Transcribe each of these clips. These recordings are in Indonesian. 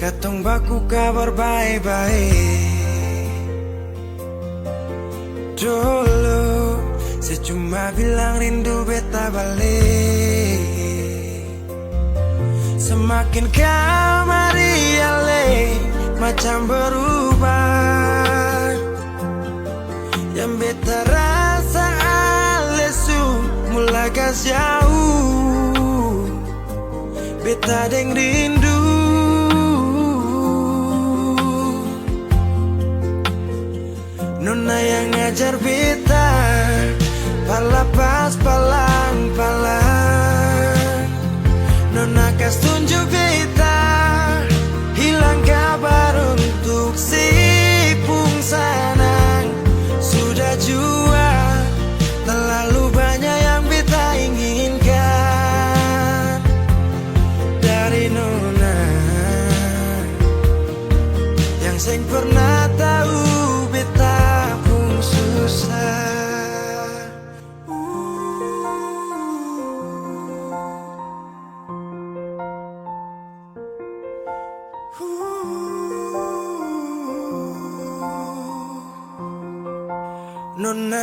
Katong baku kabar baik-baik. Dulu saya cuma bilang rindu beta balik. Semakin kamari ale macam berubah. Yang beta rasa alesu mulai gas jauh. Beta deng rindu. Nona yang ngajar beta palapas palang-palang. Nona kas tunjuk beta hilang kabar untuk si Pungsanang. Sudah jua terlalu banyak yang beta inginkan dari Nona yang seng pernah tahu beta pun susah. Nona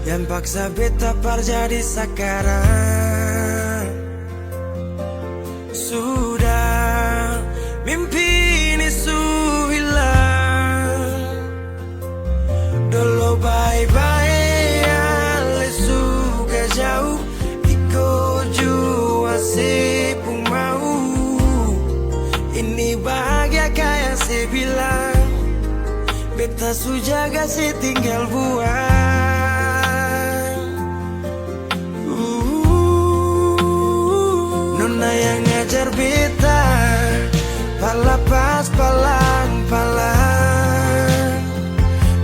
yang paksa beta par jadi sekarang. Sudah mimpi ini su hilang. Dulu bye-bye ale suka jauh. Iko jua si pun mau. Ini bahagia kayak si bilang. Beta su jaga si tinggal buang. Nona yang ngajar beta palapas palang-palang.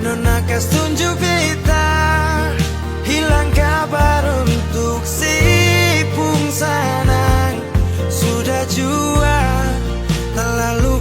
Nona kas tunjuk beta hilang kabar untuk si Pungsanang. Sudah jua terlalu